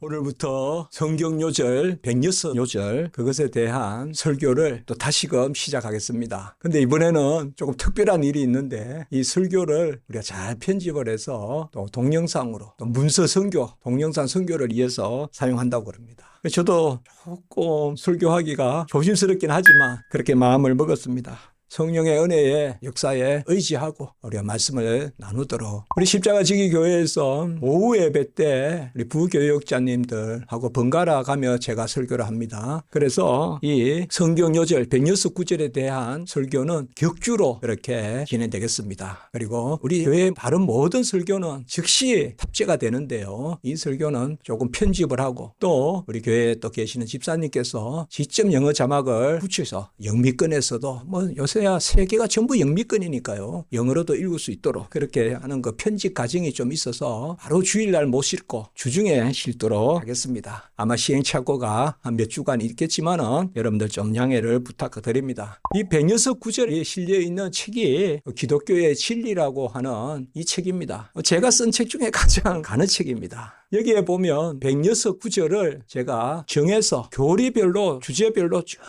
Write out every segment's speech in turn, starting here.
오늘부터 성경요절, 백여섯요절 그것에 대한 설교를 또 다시금 시작하겠습니다. 근데 이번에는 조금 특별한 일이 있는데 이 설교를 우리가 잘 편집을 해서 또 동영상으로 또 문서 선교, 동영상 선교를 위해서 사용한다고 그럽니다. 저도 조금 설교하기가 조심스럽긴 하지만 그렇게 마음을 먹었습니다. 성령의 은혜의 역사에 의지하고 우리가 말씀을 나누도록 우리 십자가지기 교회에서 오후 예배 때 우리 부교역자님들하고 번갈아 가며 제가 설교를 합니다. 그래서 이 성경요절 106구절에 대한 설교는 격주로 이렇게 진행되겠습니다. 그리고 우리 교회의 다른 모든 설교는 즉시 탑재가 되는데요. 이 설교는 조금 편집을 하고 또 우리 교회에 또 계시는 집사님께서 직접 영어 자막을 붙여서 영미권에서도 요새 세계가 전부 영미권이니까요. 영어로도 읽을 수 있도록 그렇게 하는 그 편집 과정이 좀 있어서 바로 주일날 못 싣고 주중에 싣도록 하겠습니다. 아마 시행착오가 한 몇 주간 있겠지만은 여러분들 좀 양해를 부탁드립니다. 이 106구절에 실려 있는 책이 기독교의 진리라고 하는 이 책입니다. 제가 쓴 책 중에 가장 가는 책입니다. 여기에 보면 106구절을 제가 정해서 교리별로 주제별로 쭉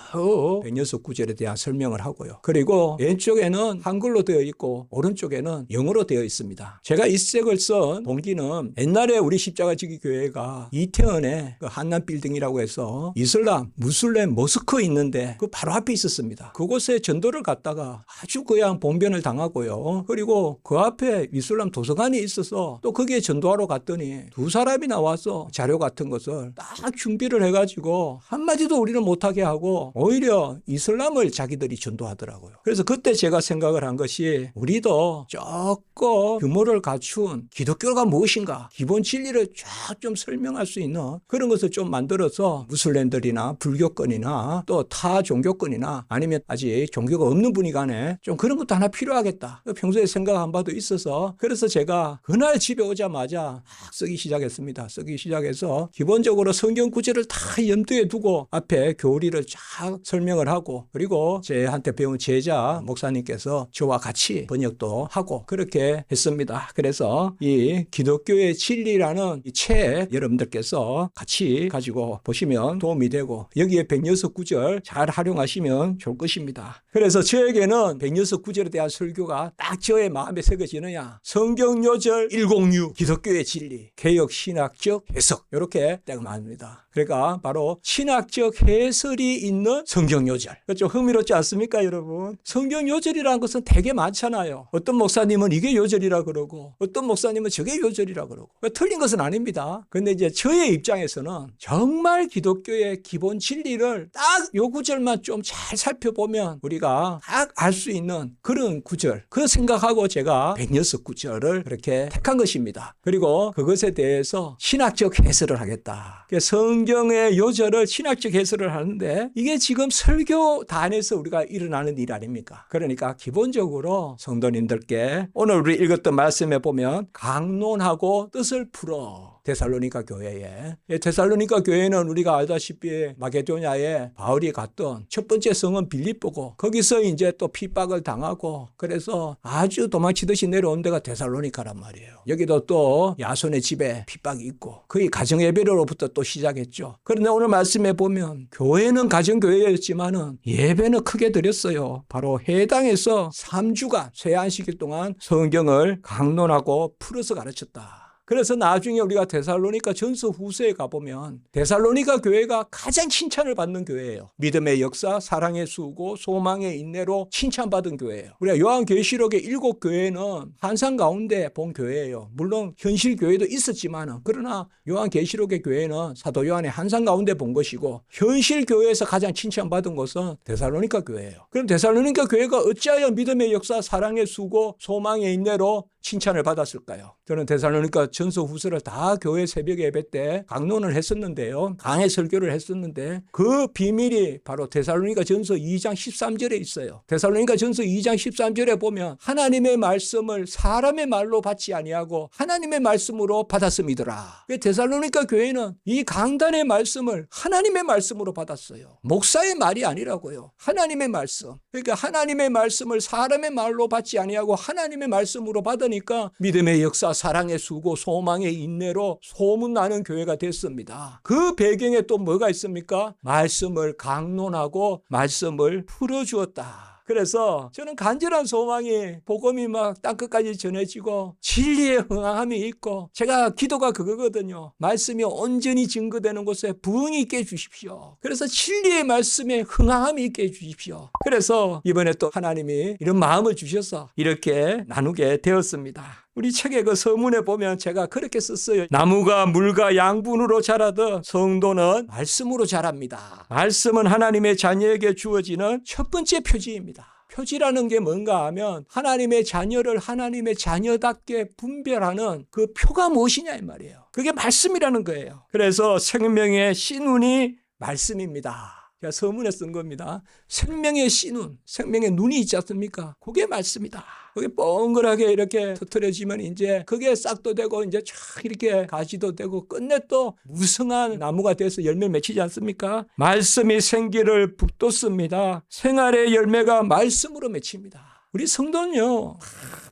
106구절에 대한 설명을 하고요. 그리고 왼쪽에는 한글로 되어 있고 오른쪽에는 영어로 되어 있습니다. 제가 이 책을 쓴 동기는 옛날에 우리 십자가지기 교회가 이태원에 그 한남 빌딩이라고 해서 이슬람, 무슬림 모스크 있는데 그 바로 앞에 있었습니다. 그곳에 전도를 갔다가 아주 그냥 봉변을 당하고요. 그리고 그 앞에 이슬람 도서관이 있어서 또 거기에 전도하러 갔더니 두 사람이 나와서 자료 같은 것을 딱 준비를 해가지고 한마디도 우리는 못하게 하고 오히려 이슬람을 자기들이 전도하더라고요. 그래서 그때 제가 생각을 한 것이 우리도 조금 규모를 갖춘 기독교가 무엇인가 기본 진리를 쫙 좀 설명할 수 있는 그런 것을 좀 만들어서 무슬림들이나 불교권이나 또 타 종교권이나 아니면 아직 종교가 없는 분이 간에 좀 그런 것도 하나 필요하겠다. 평소에 생각한 바도 있어서 그래서 제가 그날 집에 오자마자 쓰기 시작했습니다. 쓰기 시작해서 기본적으로 성경 구절을 다 염두에 두고 앞에 교리를 쫙 설명을 하고 그리고 제한테 배운 제자 목사님께서 저와 같이 번역도 하고 그렇게 했습니다. 그래서 이 기독교의 진리라는 이 책 여러분들께서 같이 가지고 보시면 도움이 되고 여기에 106구절 잘 활용하시면 좋을 것입니다. 그래서 저에게는 106구절에 대한 설교가 딱 저의 마음에 새겨지느냐 성경요절 106 기독교의 진리 개혁 신학적 해석 이렇게 딱 말합니다. 그러니까 바로 신학적 해설이 있는 성경요절. 좀 흥미롭지 않습니까 여러분? 성경요절이라는 것은 되게 많잖아요. 어떤 목사님은 이게 요절이라 그러고 어떤 목사님은 저게 요절이라 그러고 틀린 것은 아닙니다. 근데 이제 저의 입장에서는 정말 기독교의 기본 진리를 딱 요 구절만 좀 잘 살펴보면 우리가 딱 알 수 있는 그런 구절 그 생각하고 제가 106구절을 그렇게 택한 것입니다. 그리고 그것에 대해서 신학적 해설을 하겠다. 성경의 요절을 신학적 해설을 하는데 이게 지금 설교단에서 우리가 일어나는 일 아닙니까? 그러니까 기본적으로 성도님들께 오늘 우리 읽었던 말씀에 보면 강론하고 뜻을 풀어 데살로니가 교회에 데살로니가 교회는 우리가 알다시피 마게도냐에 바울이 갔던 첫 번째 성은 빌립보고 거기서 이제 또 핍박을 당하고 그래서 아주 도망치듯이 내려온 데가 데살로니가란 말이에요. 여기도 또 야손의 집에 핍박이 있고 거의 가정예배로부터 또 시작했죠. 그런데 오늘 말씀에 보면 교회는 가정교회였지만은 예배는 크게 드렸어요. 바로 해당에서 3주간 쇠안식일 동안 성경을 강론하고 풀어서 가르쳤다. 그래서 나중에 우리가 데살로니가 전서 후서에 가보면 데살로니가 교회가 가장 칭찬을 받는 교회예요. 믿음의 역사, 사랑의 수고, 소망의 인내로 칭찬받은 교회예요. 우리가 요한계시록의 7교회는 환상 가운데 본 교회예요. 물론 현실 교회도 있었지만 그러나 요한계시록의 교회는 사도 요한의 환상 가운데 본 것이고 현실 교회에서 가장 칭찬받은 것은 데살로니가 교회예요. 그럼 데살로니가 교회가 어찌하여 믿음의 역사, 사랑의 수고, 소망의 인내로 칭찬을 받았을까요? 저는 데살로니가 전서 후서를 다 교회 새벽 예배 때 강론을 했었는데요. 강해 설교를 했었는데 그 비밀이 바로 데살로니가 전서 2장 13절에 있어요. 데살로니가 전서 2장 13절에 보면 하나님의 말씀을 사람의 말로 받지 아니하고 하나님의 말씀으로 받았음이더라. 데살로니가 교회는 이 강단의 말씀을 하나님의 말씀으로 받았어요. 목사의 말이 아니라고요. 하나님의 말씀. 그러니까 하나님의 말씀을 사람의 말로 받지 아니하고 하나님의 말씀으로 받은 그러니까 믿음의 역사, 사랑의 수고, 소망의 인내로 소문나는 교회가 됐습니다. 그 배경에 또 뭐가 있습니까? 말씀을 강론하고 말씀을 풀어주었다. 그래서 저는 간절한 소망이 복음이 막 땅끝까지 전해지고 진리의 흥함이 있고, 제가 기도가 그거거든요. 말씀이 온전히 증거되는 곳에 부흥이 있게 해주십시오. 그래서 진리의 말씀에 흥함이 있게 해주십시오. 그래서 이번에 또 하나님이 이런 마음을 주셔서 이렇게 나누게 되었습니다. 우리 책의 그 서문에 보면 제가 그렇게 썼어요. 나무가 물과 양분으로 자라듯 성도는 말씀으로 자랍니다. 말씀은 하나님의 자녀에게 주어지는 첫 번째 표지입니다. 표지라는 게 뭔가 하면 하나님의 자녀를 하나님의 자녀답게 분별하는 그 표가 무엇이냐 이 말이에요. 그게 말씀이라는 거예요. 그래서 생명의 씨눈이 말씀입니다. 제가 서문에 쓴 겁니다. 생명의 씨눈, 생명의 눈이 있지 않습니까? 그게 말씀이다. 그게 뻥그랗게 이렇게 터트려지면 이제 그게 싹도 되고 이제 쫙 이렇게 가지도 되고 끝내 또 무성한 나무가 돼서 열매 맺히지 않습니까? 말씀이 생기를 북돋습니다. 생활의 열매가 말씀으로 맺힙니다. 우리 성도는요,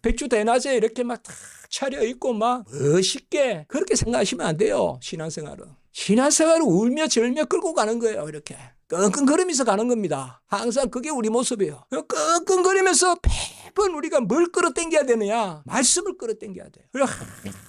백주 대낮에 이렇게 막 탁 차려입고 막 멋있게 그렇게 생각하시면 안 돼요. 신앙생활은. 신앙생활은 울며 절며 끌고 가는 거예요. 이렇게. 끙끙거리면서 가는 겁니다. 항상 그게 우리 모습이에요. 끙끙거리면서 매번 우리가 뭘 끌어당겨야 되느냐? 말씀을 끌어당겨야 돼요.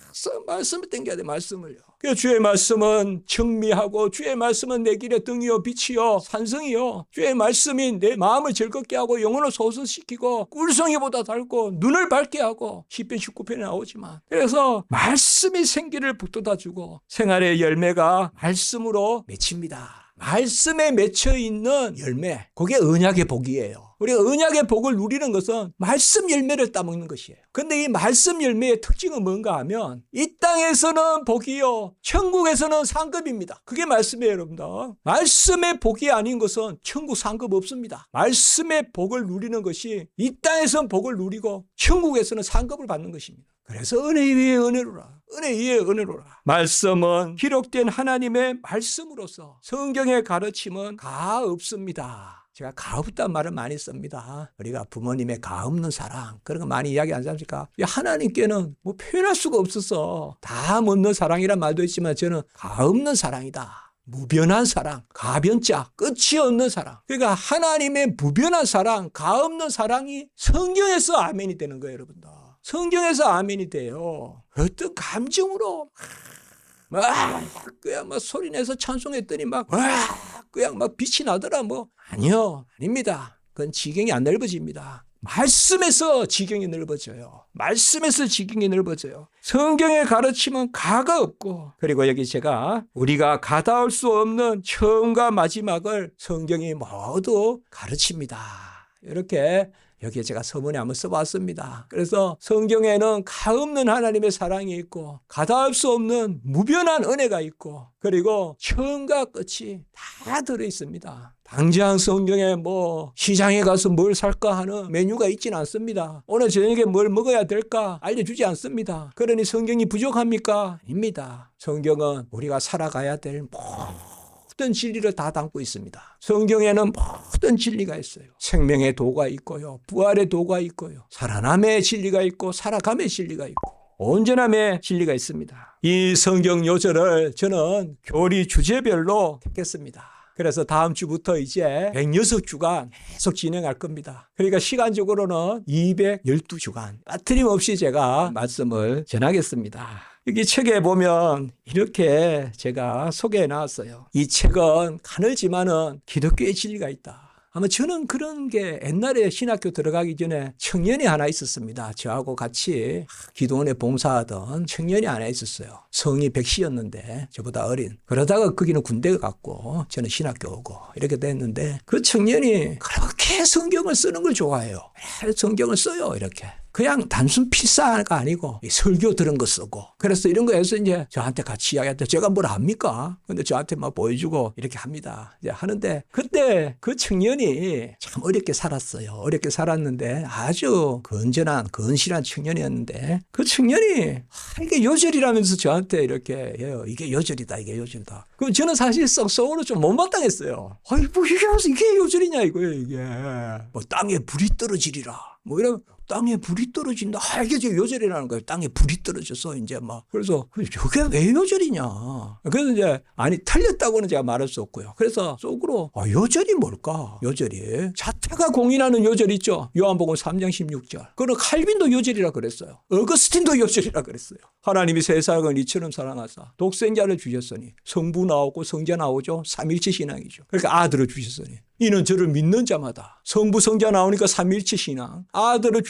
항상 말씀을 당겨야 돼, 말씀을요. 그래서 주의 말씀은 청미하고 주의 말씀은 내 길의 등이요 빛이요 산성이요. 주의 말씀이 내 마음을 즐겁게 하고 영혼을 소소시키고 꿀송이보다 달고 눈을 밝게 하고 시편 19편에 나오지만, 그래서 말씀이 생기를 북돋아주고 생활의 열매가 말씀으로 맺힙니다. 말씀에 맺혀 있는 열매, 그게 언약의 복이에요. 우리가 언약의 복을 누리는 것은 말씀 열매를 따먹는 것이에요. 근데 이 말씀 열매의 특징은 뭔가 하면 이 땅에서는 복이요, 천국에서는 상급입니다. 그게 말씀이에요, 여러분들. 말씀의 복이 아닌 것은 천국 상급 없습니다. 말씀의 복을 누리는 것이 이 땅에서는 복을 누리고 천국에서는 상급을 받는 것입니다. 그래서 은혜 위에 은혜로라. 은혜 위에 은혜로라. 말씀은 기록된 하나님의 말씀으로서 성경의 가르침은 가없습니다. 제가 가없다는 말을 많이 씁니다. 우리가 부모님의 가없는 사랑, 그런 거 많이 이야기하지 않습니까? 하나님께는 뭐 표현할 수가 없어서 다 묻는 사랑이란 말도 있지만 저는 가없는 사랑이다. 무변한 사랑, 가변자, 끝이 없는 사랑. 그러니까 하나님의 무변한 사랑, 가없는 사랑이 성경에서 아멘이 되는 거예요, 여러분들. 성경에서 아멘이 돼요. 어떤 감정으로 그냥 막 소리내서 찬송했더니 그냥 막 빛이 나더라 뭐. 아니요, 아닙니다. 그건 지경이 안 넓어집니다. 말씀에서 지경이 넓어져요. 말씀에서 지경이 넓어져요. 성경의 가르침은 가가 없고, 그리고 여기 제가 우리가 가다올 수 없는 처음과 마지막을 성경이 모두 가르칩니다. 이렇게 여기에 제가 서문에 한번 써봤습니다. 그래서 성경에는 가없는 하나님의 사랑이 있고 가다할 수 없는 무변한 은혜가 있고, 그리고 처음과 끝이 다 들어있습니다. 당장 성경에 뭐 시장에 가서 뭘 살까 하는 메뉴가 있지는 않습니다. 오늘 저녁에 뭘 먹어야 될까 알려주지 않습니다. 그러니 성경이 부족합니까? 아닙니다. 성경은 우리가 살아가야 될 모든 진리를 다 담고 있습니다. 성경에는 모든 진리가 있어요. 생명의 도가 있고요, 부활의 도가 있고요, 살아남의 진리가 있고 살아감의 진리가 있고 온전함의 진리가 있습니다. 이 성경 요절을 저는 교리 주제별로 택했습니다. 그래서 다음 주부터 이제 106주간 계속 진행할 겁니다. 그러니까 시간적으로는 212주간 빠트림없이 제가 말씀을 전하겠습니다. 여기 책에 보면 이렇게 제가 소개해 놨어요. 이 책은 가늘지만은 기독교의 진리가 있다. 아마 저는 그런 게 옛날에 신학교 들어가기 전에 청년이 하나 있었습니다. 저하고 같이 기도원에 봉사하던 청년이 하나 있었어요. 성이 100시였는데 저보다 어린. 그러다가 거기는 군대 갔고 저는 신학교 오고 이렇게 됐는데 그 청년이 그렇게 성경을 쓰는 걸 좋아해요. 성경을 써요, 이렇게. 그냥 단순 필사가 아니고 설교 들은 거 쓰고, 그래서 이런 거 해서 이제 저한테 같이 이야기할 제가 뭘 압니까? 근데 저한테 막 보여주고 이렇게 합니다. 이제 하는데 그때 그 청년이 참 어렵게 살았어요. 어렵게 살았는데 아주 건전한 건실한 청년이었는데 그 청년이 이게 요절이라면서 저한테 이렇게 해요. 이게 요절이다, 이게 요절이다. 그럼 저는 사실 속으로 좀 못마땅했어요. 아이 뭐 이게 요절이냐 이거예요, 이게. 뭐 땅에 불이 떨어지리라. 뭐 이런 땅에 불이 떨어진다. 이게 이제 요절이라는 거예요. 땅에 불이 떨어졌어. 이제 막. 그래서 저게 왜 요절이냐. 그래서 이제 아니 틀렸다고는 제가 말할 수 없고요. 그래서 속으로 요절이 뭘까? 요절이 자타가 공인하는 요절 있죠. 요한복음 3장 16절. 그리고 칼빈도 요절이라 그랬어요. 어거스틴도 요절이라 그랬어요. 하나님이 세상을 이처럼 사랑하사 독생자를 주셨으니 성부 나오고 성자 나오죠. 삼일체 신앙이죠. 그러니까 아들을 주셨으니 이는 저를 믿는 자마다 성부 성자 나오니까 삼일체 신앙. 아들을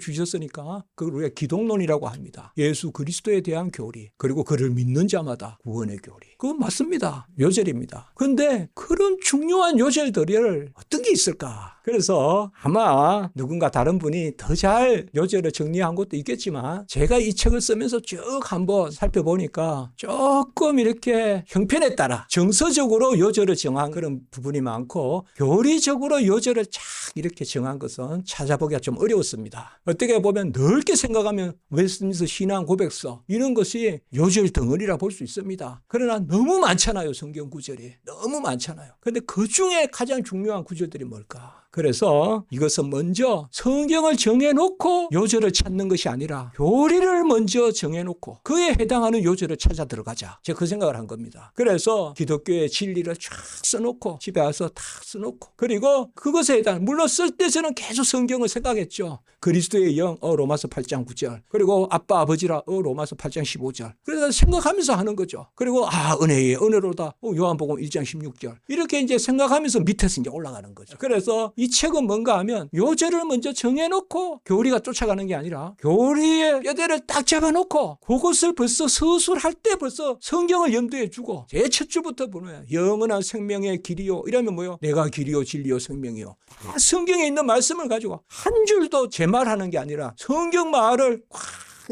주셨으니까 그걸 우리가 기독론이라고 합니다. 예수 그리스도에 대한 교리 그리고 그를 믿는 자마다 구원의 교리. 그건 맞습니다. 요절입니다. 그런데 그런 중요한 요절들을 어떤 게 있을까? 그래서 아마 누군가 다른 분이 더 잘 요절을 정리한 것도 있겠지만 제가 이 책을 쓰면서 쭉 한번 살펴보니까 조금 이렇게 형편에 따라 정서적으로 요절을 정한 그런 부분이 많고 교리적으로 요절을 쫙 이렇게 정한 것은 찾아보기가 좀 어려웠습니다. 어떻게 보면 넓게 생각하면 웨스트민스터 신앙 고백서 이런 것이 요절 덩어리라 볼 수 있습니다. 그러나 너무 많잖아요. 성경 구절이. 너무 많잖아요. 그런데 그 중에 가장 중요한 구절들이 뭘까? 그래서 이것은 먼저 성경을 정해놓고 요절을 찾는 것이 아니라 교리를 먼저 정해놓고 그에 해당하는 요절을 찾아 들어가자. 제가 그 생각을 한 겁니다. 그래서 기독교의 진리를 쫙 써놓고 집에 와서 다 써놓고 그리고 그것에 해당 물론 쓸 때 저는 계속 성경을 생각했죠. 그리스도의 영 로마서 8장 9절 그리고 아빠 아버지라 로마서 8장 15절 그래서 생각하면서 하는 거죠. 그리고 은혜의 은혜로다 요한복음 1장 16절 이렇게 이제 생각하면서 밑에서 이제 올라가는 거죠. 그래서 이 책은 뭔가 하면 요절을 먼저 정해놓고 교리가 쫓아가는 게 아니라 교리의 뼈대를 딱 잡아놓고 그것을 벌써 서술할 때 벌써 성경을 염두에 두고 제 첫 주부터 보면 영원한 생명의 길이요 이러면 뭐요? 내가 길이요 진리요 생명이요. 다 성경에 있는 말씀을 가지고 한 줄도 제 말하는 게 아니라 성경 말을 꽉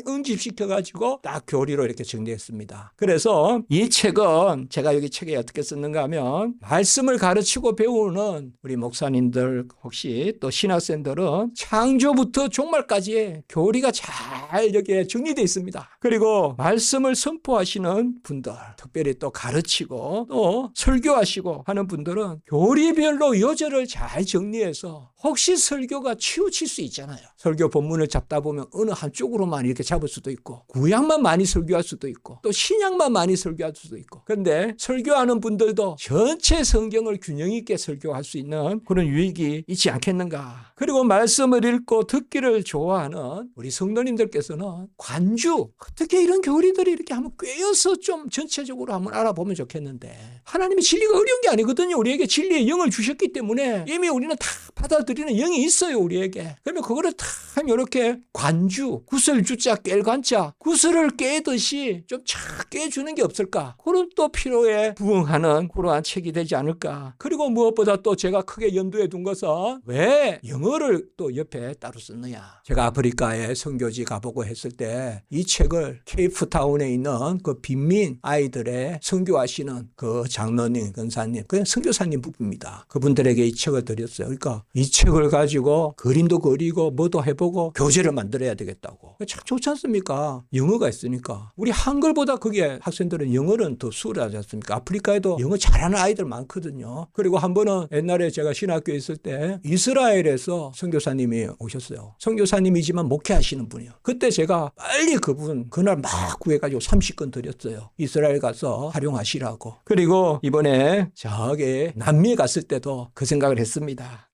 응집시켜가지고 딱 교리로 이렇게 정리했습니다. 그래서 이 책은 제가 여기 책에 어떻게 썼는가 하면 말씀을 가르치고 배우는 우리 목사님들 혹시 또 신학생들은 창조부터 종말까지의 교리가 잘 여기에 정리되어 있습니다. 그리고 말씀을 선포하시는 분들 특별히 또 가르치고 또 설교하시고 하는 분들은 교리별로 요절을 잘 정리해서 혹시 설교가 치우칠 수 있잖아요. 설교 본문을 잡다 보면 어느 한쪽으로만 이렇게 잡을 수도 있고 구약만 많이 설교할 수도 있고 또 신약만 많이 설교할 수도 있고 그런데 설교하는 분들도 전체 성경을 균형 있게 설교할 수 있는 그런 유익이 있지 않겠는가. 그리고 말씀을 읽고 듣기를 좋아하는 우리 성도님들께서는 관주 어떻게 이런 교리들이 이렇게 한번 꿰어서 좀 전체적으로 한번 알아보면 좋겠는데 하나님의 진리가 어려운 게 아니거든요. 우리에게 진리의 영을 주셨기 때문에 이미 우리는 다 받아들이는 영이 있어요. 우리에게. 그러면 그거를 다 이렇게 관주 구설주자 깰관자 구슬을 깨듯이 좀 착 깨주는 게 없을까. 그런 또 필요에 부응하는 그러한 책이 되지 않을까. 그리고 무엇보다 또 제가 크게 염두에 둔 것은 왜 영어를 또 옆에 따로 썼느냐. 제가 아프리카에 선교지 가보고 했을 때 이 책을 케이프타운에 있는 그 빈민 아이들의 선교하시는 그 장로님, 권사님, 그냥 선교사님 부부입니다. 그분들에게 이 책을 드렸어요. 그러니까 이 책을 가지고 그림도 그리고 뭐도 해보고 교재를 만들어야 되겠다고. 참 좋지 않습니까? 영어가 있으니까. 우리 한글보다 그게 학생들은 영어는 더 수월하지 않습니까? 아프리카에도 영어 잘하는 아이들 많거든요. 그리고 한 번은 옛날에 제가 신학교에 있을 때 이스라엘에서 선교사님이 오셨어요. 선교사님이지만 목회하시는 분이요. 그때 제가 빨리 그날 막 구해가지고 30권 드렸어요. 이스라엘 가서 활용하시라고. 그리고 이번에 저기 남미에 갔을 때도 그 생각을 했습니다.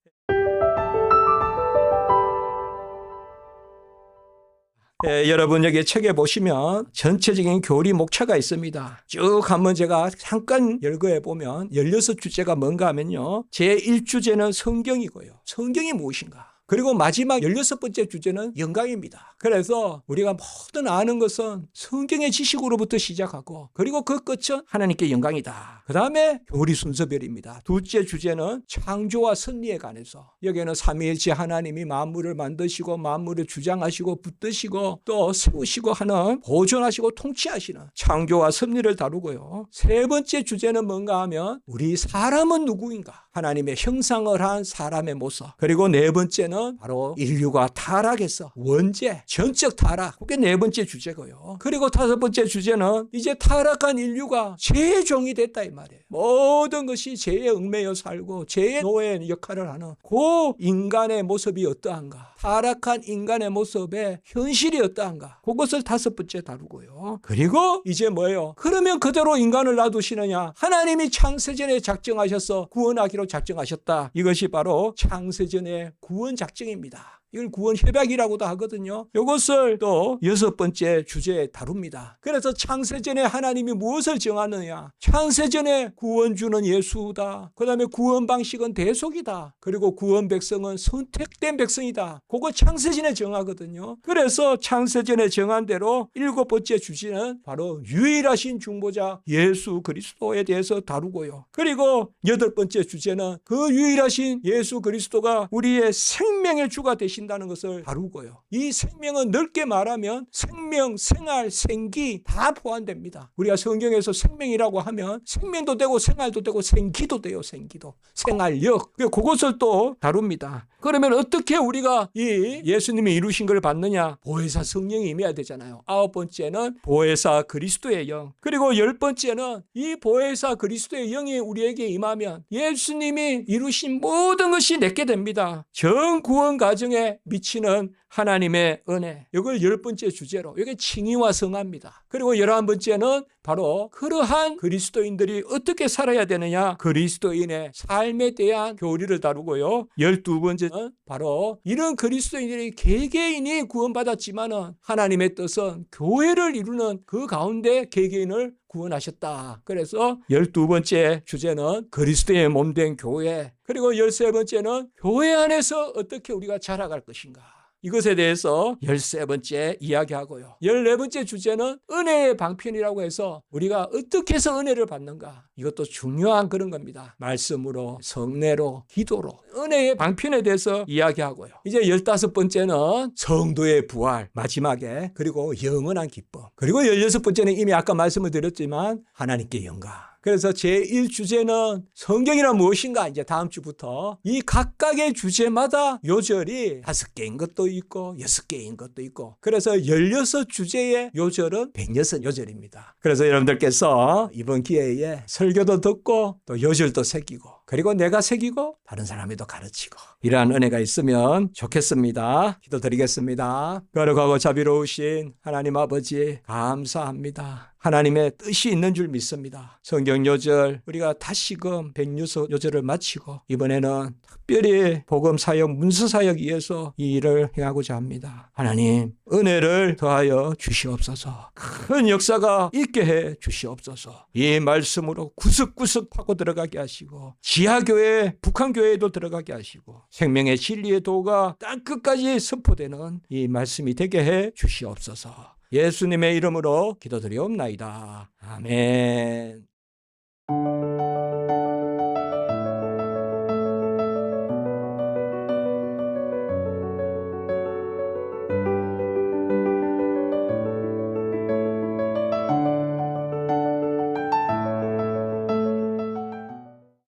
여러분 여기 책에 보시면 전체적인 교리 목차가 있습니다. 쭉 한번 제가 잠깐 열거해 보면 16주제가 뭔가 하면요. 제1주제는 성경이고요. 성경이 무엇인가? 그리고 마지막 16번째 주제는 영광입니다. 그래서 우리가 모든 아는 것은 성경의 지식으로부터 시작하고 그리고 그 끝은 하나님께 영광이다. 그 다음에 교리 순서별입니다. 둘째 주제는 창조와 섭리에 관해서 여기에는 삼위일체 하나님이 만물을 만드시고 만물을 주장하시고 붙드시고 또 세우시고 하는 보존하시고 통치하시는 창조와 섭리를 다루고요. 세 번째 주제는 뭔가 하면 우리 사람은 누구인가? 하나님의 형상을 한 사람의 모습. 그리고 네 번째는 주제는 바로 인류가 타락해서 원죄, 전적 타락. 그게 네 번째 주제고요. 그리고 다섯 번째 주제는 이제 타락한 인류가 죄의 종이 됐다 이 말이에요. 모든 것이 죄에 얽매여 살고 죄의 노예 역할을 하는 그 인간의 모습이 어떠한가? 타락한 인간의 모습의 현실이 어떠한가? 그것을 다섯 번째 다루고요. 그리고 이제 뭐예요? 그러면 그대로 인간을 놔두시느냐? 하나님이 창세전에 작정하셔서 구원하기로 작정하셨다. 이것이 바로 창세전의 구원 작정입니다. 이걸 구원 협약이라고도 하거든요. 이것을 또 여섯 번째 주제에 다룹니다. 그래서 창세전에 하나님이 무엇을 정하느냐? 창세전에 구원주는 예수다. 그 다음에 구원 방식은 대속이다. 그리고 구원 백성은 선택된 백성이다. 그거 창세전에 정하거든요. 그래서 창세전에 정한 대로 일곱 번째 주제는 바로 유일하신 중보자 예수 그리스도에 대해서 다루고요. 그리고 여덟 번째 주제는 그 유일하신 예수 그리스도가 우리의 생명의 주가 되신다는 것을 다루고요. 이 생명은 넓게 말하면 생명, 생활, 생기 다 포함됩니다. 우리가 성경에서 생명이라고 하면 생명도 되고 생활도 되고 생기도 돼요. 생기도. 생활력. 그것을 또 다룹니다. 그러면 어떻게 우리가 이 예수님이 이루신 걸 받느냐? 보혜사 성령이 임해야 되잖아요. 아홉 번째는 보혜사 그리스도의 영. 그리고 열 번째는 이 보혜사 그리스도의 영이 우리에게 임하면 예수님이 이루신 모든 것이 내게 됩니다. 전 구원 과정에 미치는 하나님의 은혜. 이걸 열 번째 주제로. 이게 칭의와 성화입니다. 그리고 11번째는 바로 그러한 그리스도인들이 어떻게 살아야 되느냐. 그리스도인의 삶에 대한 교리를 다루고요. 12번째는 바로 이런 그리스도인들이 개개인이 구원받았지만은 하나님의 뜻은 교회를 이루는 그 가운데 개개인을 구원하셨다. 그래서 12번째 주제는 그리스도의 몸된 교회. 그리고 13번째는 교회 안에서 어떻게 우리가 자라갈 것인가. 이것에 대해서 13번째 이야기하고요. 14번째 주제는 은혜의 방편이라고 해서 우리가 어떻게 해서 은혜를 받는가. 이것도 중요한 그런 겁니다. 말씀으로, 성례로, 기도로. 은혜의 방편에 대해서 이야기하고요. 이제 15번째는 성도의 부활, 마지막에. 그리고 영원한 기쁨. 그리고 16번째는 이미 아까 말씀을 드렸지만 하나님께 영광. 그래서 제1주제는 성경이란 무엇인가 이제 다음 주부터 이 각각의 주제마다 요절이 5개인 것도 있고 6개인 것도 있고 그래서 16주제의 요절은 106요절입니다. 그래서 여러분들께서 이번 기회에 설교도 듣고 또 요절도 새기고 그리고 내가 새기고 다른 사람에도 가르치고 이러한 은혜가 있으면 좋겠습니다. 기도드리겠습니다. 거룩하고 자비로우신 하나님 아버지 감사합니다. 하나님의 뜻이 있는 줄 믿습니다. 성경 요절 우리가 다시금 106요절을 마치고 이번에는 특별히 복음 사역, 문서 사역 위해서 이 일을 행하고자 합니다. 하나님 은혜를 더하여 주시옵소서. 큰 역사가 있게 해 주시옵소서. 이 말씀으로 구석구석 파고 들어가게 하시고 지하교회, 북한교회에도 들어가게 하시고 생명의 진리의 도가 땅끝까지 선포되는 이 말씀이 되게 해 주시옵소서. 예수님의 이름으로 기도드리옵나이다. 아멘.